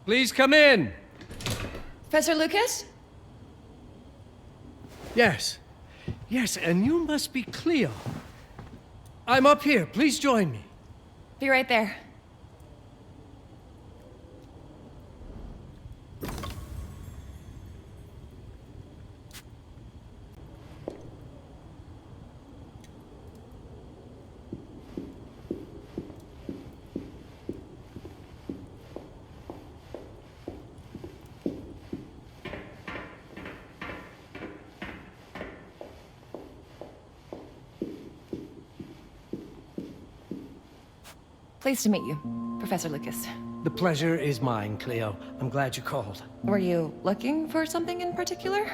Please come in. Professor Lucas? Yes. Yes, and you must be Cleo. I'm up here. Please join me. Be right there. Pleased to meet you, Professor Lucas. The pleasure is mine, Cleo. I'm glad you called. Were you looking for something in particular?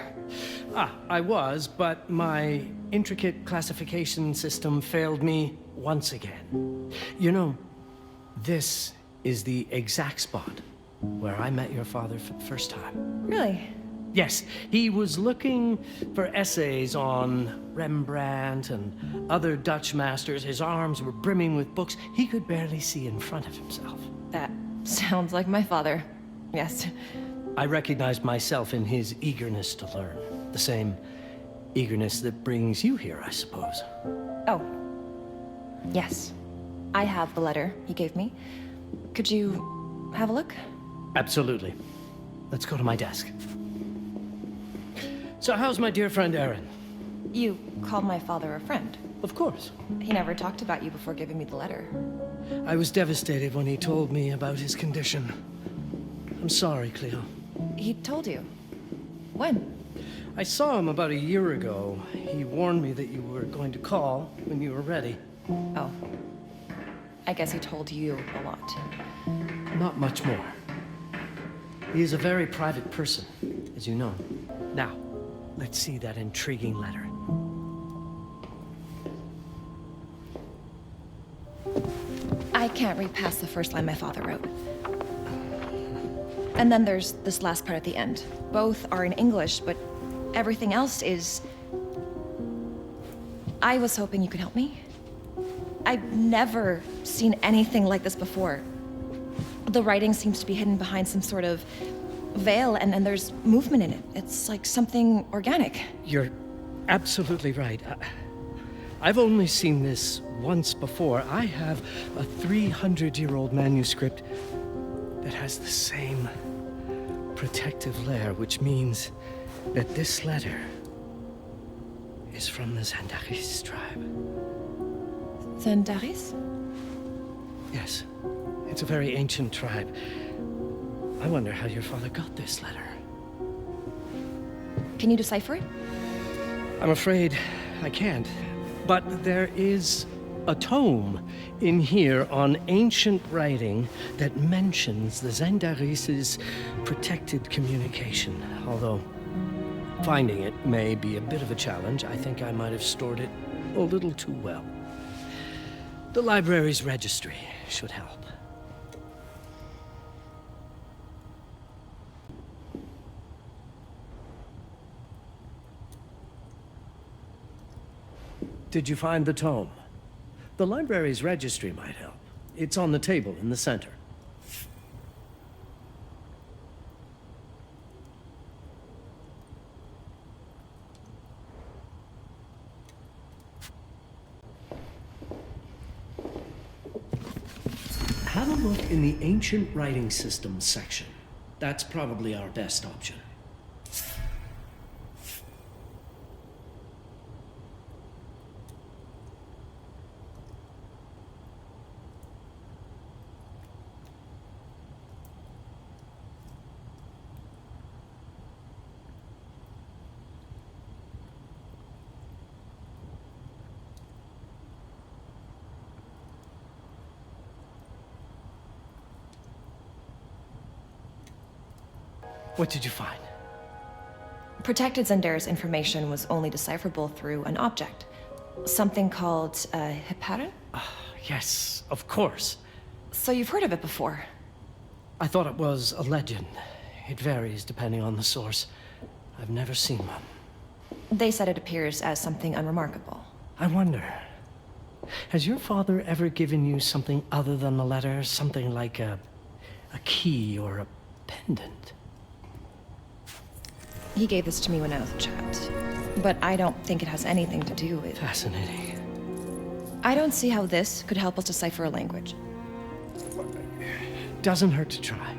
I was, but my intricate classification system failed me once again. You know, this is the exact spot where I met your father for the first time. Really? Yes, he was looking for essays on Rembrandt and other Dutch masters. His arms were brimming with books. He could barely see in front of himself. That sounds like my father. Yes. I recognized myself in his eagerness to learn. The same eagerness that brings you here, I suppose. Oh. Yes. I have the letter he gave me. Could you have a look? Absolutely. Let's go to my desk. So how's my dear friend Aaron? You called my father a friend. Of course. He never talked about you before giving me the letter. I was devastated when he told me about his condition. I'm sorry, Cleo. He told you? When? I saw him about a year ago. He warned me that you were going to call when you were ready. Oh. I guess he told you a lot. Not much more. He is a very private person, as you know. Now, let's see that intriguing letter. I can't read past the first line my father wrote. And then there's this last part at the end. Both are in English, but everything else is... I was hoping you could help me. I've never seen anything like this before. The writing seems to be hidden behind some sort of veil, and there's movement in it. It's like something organic. You're absolutely right. I've only seen this once before. I have a 300-year-old manuscript that has the same protective layer, which means that this letter is from the Zandaris tribe. Zandaris? Yes, it's a very ancient tribe. I wonder how your father got this letter. Can you decipher it? I'm afraid I can't. But there is a tome in here on ancient writing that mentions the Zandaris' protected communication. Although finding it may be a bit of a challenge, I think I might have stored it a little too well. The library's registry should help. Did you find the tome? The library's registry might help. It's on the table in the center. Have a look in the ancient writing systems section. That's probably our best option. What did you find? Protected Zandaris information was only decipherable through an object. Something called a heparin? Yes, of course. So you've heard of it before? I thought it was a legend. It varies depending on the source. I've never seen one. They said it appears as something unremarkable. I wonder, has your father ever given you something other than the letter? Something like a key or a pendant. He gave this to me when I was a child. But I don't think it has anything to do with... Fascinating. I don't see how this could help us decipher a language. Doesn't hurt to try.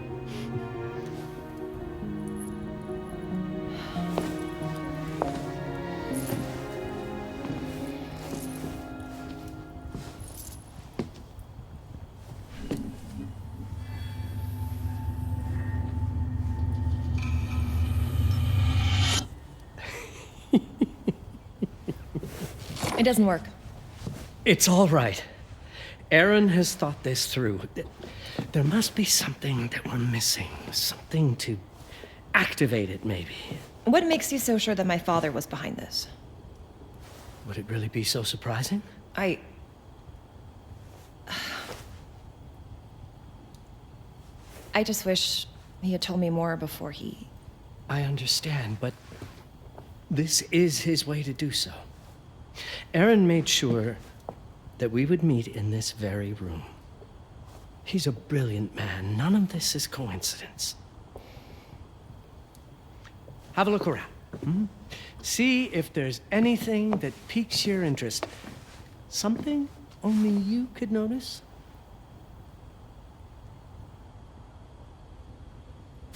It doesn't work. It's all right. Aaron has thought this through. There must be something that we're missing. Something to activate it, maybe. What makes you so sure that my father was behind this? Would it really be so surprising? I just wish he had told me more before he... I understand, but this is his way to do so. Aaron made sure that we would meet in this very room. He's a brilliant man. None of this is coincidence. Have a look around. See if there's anything that piques your interest. Something only you could notice.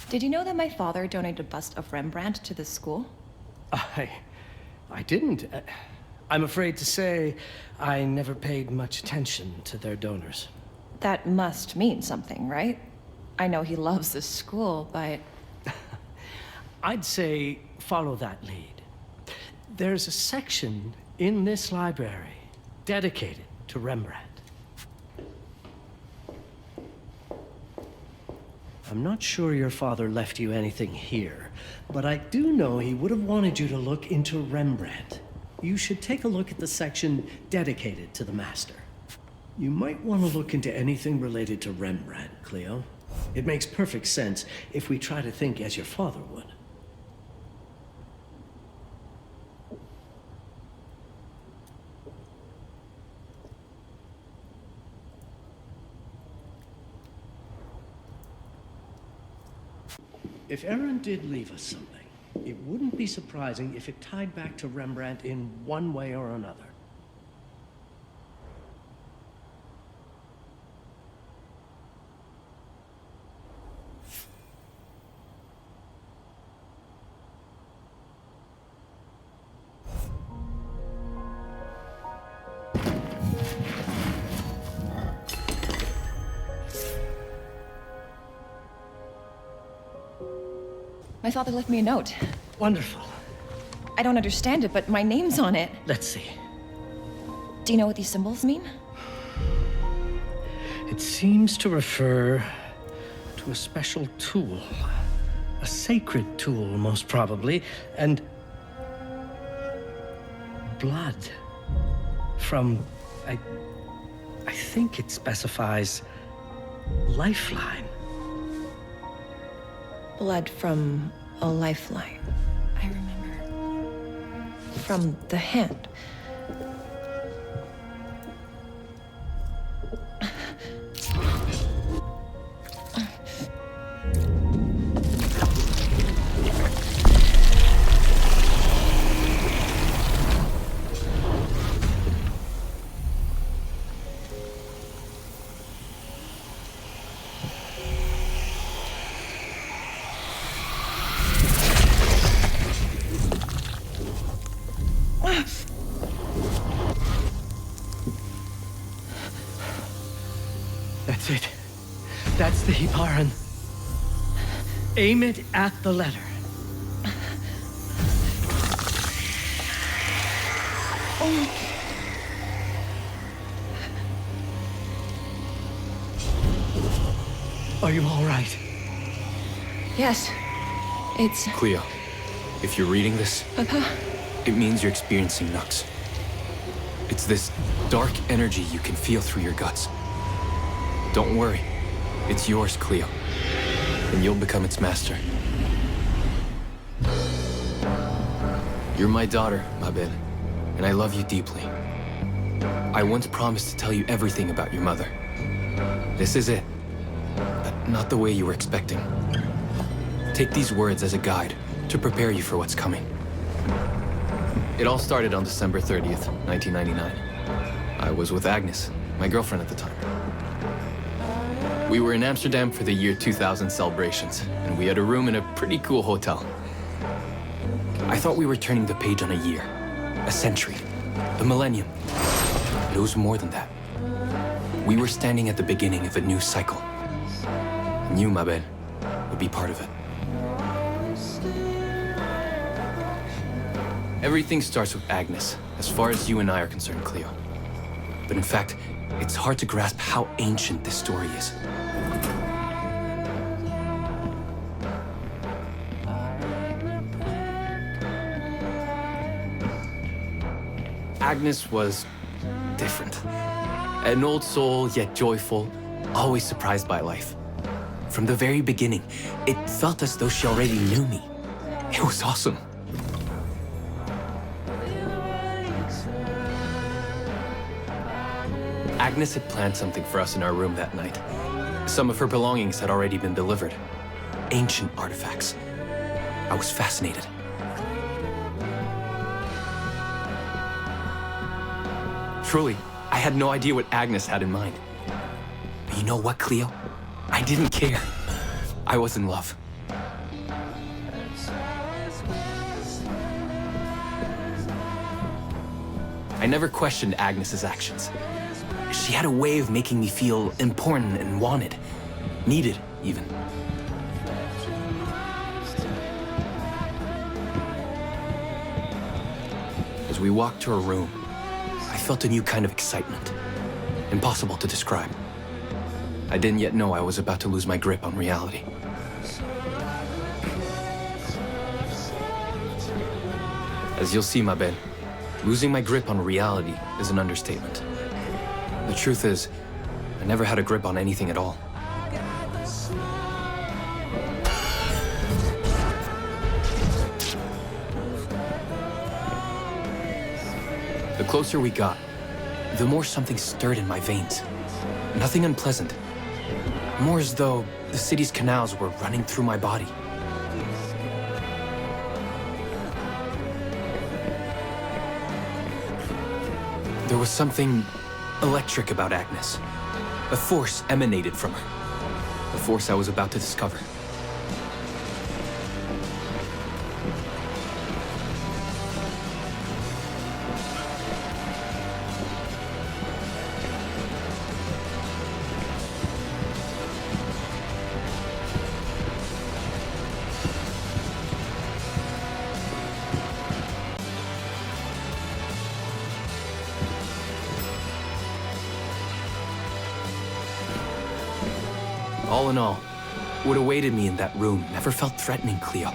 Did you know that my father donated a bust of Rembrandt to this school? I didn't. I'm afraid to say I never paid much attention to their donors. That must mean something, right? I know he loves this school, but... I'd say follow that lead. There's a section in this library dedicated to Rembrandt. I'm not sure your father left you anything here, but I do know he would have wanted you to look into Rembrandt. You should take a look at the section dedicated to the master. You might want to look into anything related to Rembrandt, Cleo. It makes perfect sense if we try to think as your father would. If Aaron did leave us something, it wouldn't be surprising if it tied back to Rembrandt in one way or another. My father left me a note. Wonderful. I don't understand it, but my name's on it. Let's see. Do you know what these symbols mean? It seems to refer to a special tool. A sacred tool, most probably, and blood from, I think it specifies lifeline. Blood from a lifeline. I remember. From the hand. That's it. That's the Hiparan. Aim it at the letter. Are you all right? Yes. It's... Cleo, if you're reading this, Papa? it means you're experiencing Nux. It's this dark energy you can feel through your guts. Don't worry. It's yours, Cleo. And you'll become its master. You're my daughter, Mabel, and I love you deeply. I once promised to tell you everything about your mother. This is it. But not the way you were expecting. Take these words as a guide to prepare you for what's coming. It all started on December 30th, 1999. I was with Agnes, my girlfriend at the time. We were in Amsterdam for the year 2000 celebrations, and we had a room in a pretty cool hotel. I thought we were turning the page on a year, a century, a millennium. But it was more than that. We were standing at the beginning of a new cycle. And you, ma belle, would be part of it. Everything starts with Agnes, as far as you and I are concerned, Cleo. But in fact, it's hard to grasp how ancient this story is. Agnes was different. An old soul, yet joyful, always surprised by life. From the very beginning, it felt as though she already knew me. It was awesome. Agnes had planned something for us in our room that night. Some of her belongings had already been delivered. Ancient artifacts. I was fascinated. Truly, I had no idea what Agnes had in mind. But you know what, Cleo? I didn't care. I was in love. I never questioned Agnes's actions. She had a way of making me feel important and wanted. Needed, even. As we walked to her room, I felt a new kind of excitement. Impossible to describe. I didn't yet know I was about to lose my grip on reality. As you'll see, ma belle, losing my grip on reality is an understatement. The truth is, I never had a grip on anything at all. The closer we got, the more something stirred in my veins. Nothing unpleasant. More as though the city's canals were running through my body. There was something electric about Agnes. A force emanated from her. A force I was about to discover. All in all, what awaited me in that room never felt threatening, Cleo.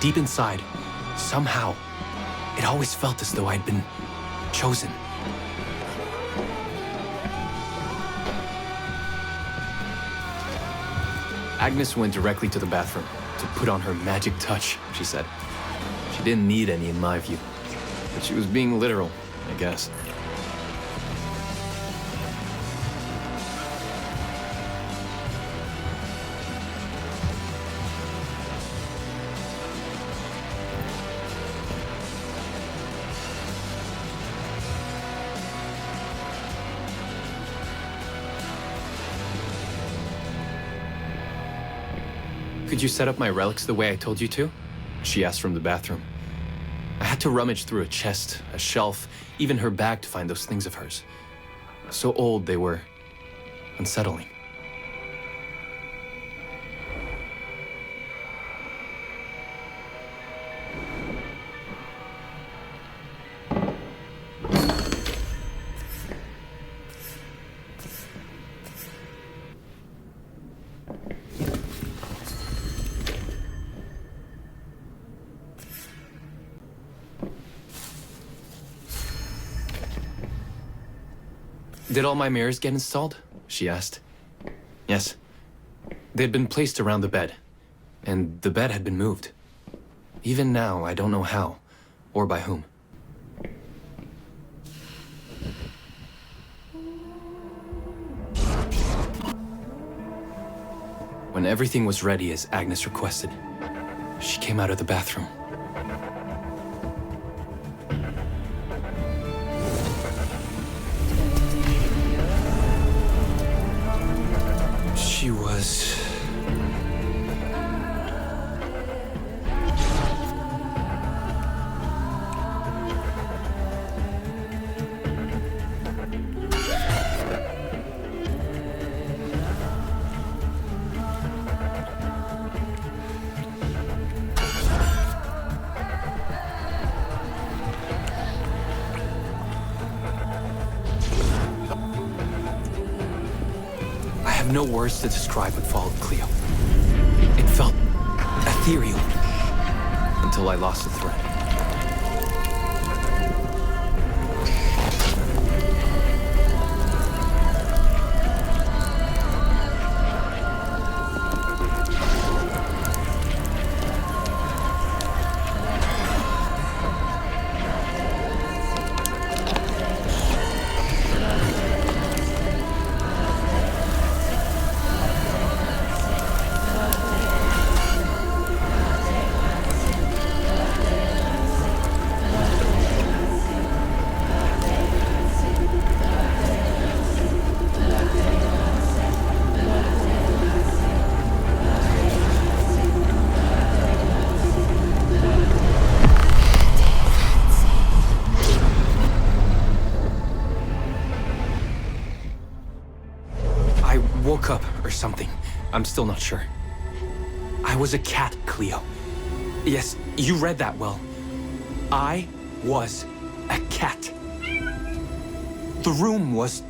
Deep inside, somehow, it always felt as though I'd been chosen. Agnes went directly to the bathroom to put on her magic touch, she said. She didn't need any, in my view, but she was being literal, I guess. Could you set up my relics the way I told you to? She asked from the bathroom. I had to rummage through a chest, a shelf, even her bag to find those things of hers. So old they were unsettling. Did all my mirrors get installed? She asked. Yes. They'd been placed around the bed, and the bed had been moved. Even now, I don't know how, or by whom. When everything was ready as Agnes requested, she came out of the bathroom. She was... no words to describe what followed, Cleo. It felt ethereal until I lost the thread. Woke up or something. I'm still not sure. I was a cat, Cleo. Yes, you read that well. I was a cat. The room was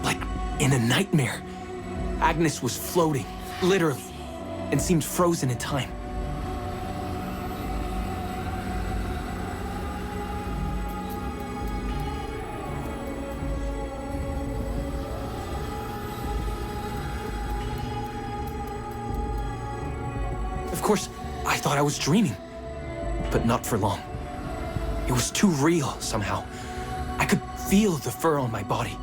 like in a nightmare. Agnes was floating, literally, and seemed frozen in time. Of course, I thought I was dreaming, but not for long. It was too real somehow. I could feel the fur on my body.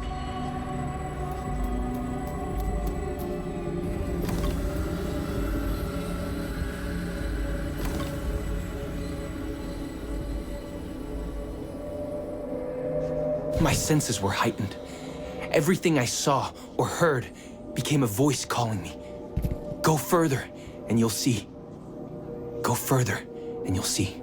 My senses were heightened. Everything I saw or heard became a voice calling me. Go further, and you'll see. Go further, and you'll see.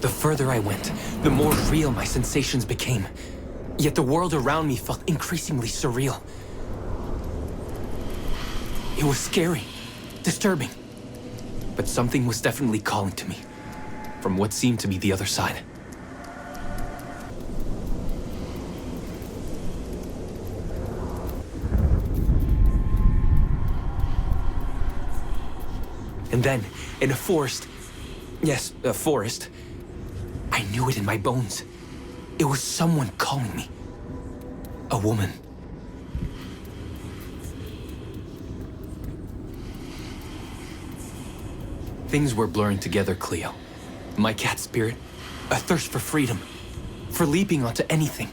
The further I went, the more real my sensations became. Yet the world around me felt increasingly surreal. It was scary, disturbing. But something was definitely calling to me, from what seemed to be the other side. And then, in a forest, yes, a forest, I knew it in my bones. It was someone calling me. A woman. Things were blurring together, Cleo. My cat spirit, a thirst for freedom, for leaping onto anything,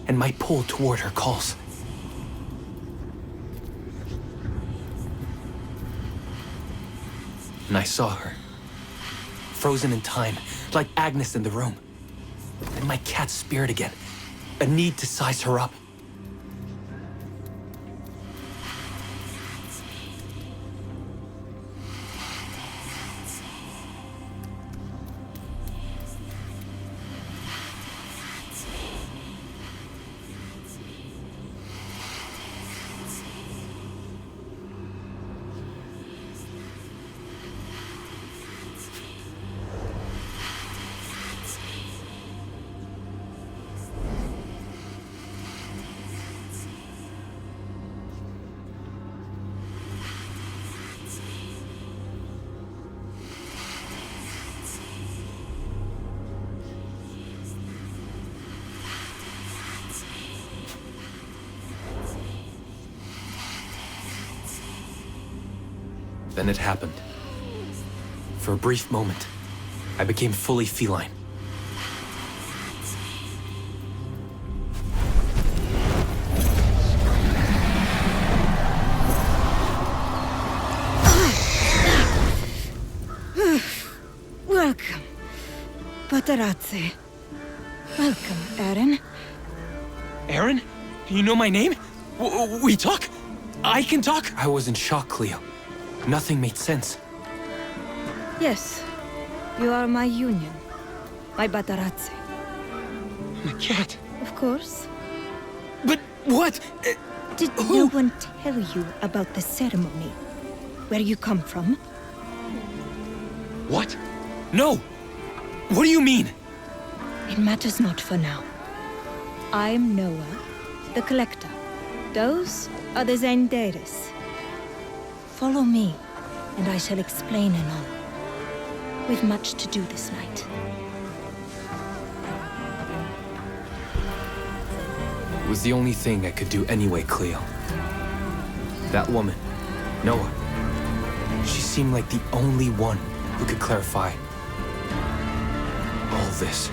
and my pull toward her calls. And I saw her, frozen in time, like Agnes in the room. And my cat spirit again, a need to size her up. Then it happened. For a brief moment, I became fully feline. Welcome, Paparazzi. Welcome, Aaron. Aaron? You know my name? We talk? I can talk? I was in shock, Cleo. Nothing made sense. Yes, you are my union, my Paparazzi. My cat. Of course. But what? Did no one tell you about the ceremony? Where you come from? What? No! What do you mean? It matters not for now. I'm Noah, the collector. Those are the entidades. Follow me, and I shall explain anon. We've much to do this night. It was the only thing I could do anyway, Cleo. That woman, Noah, she seemed like the only one who could clarify all this.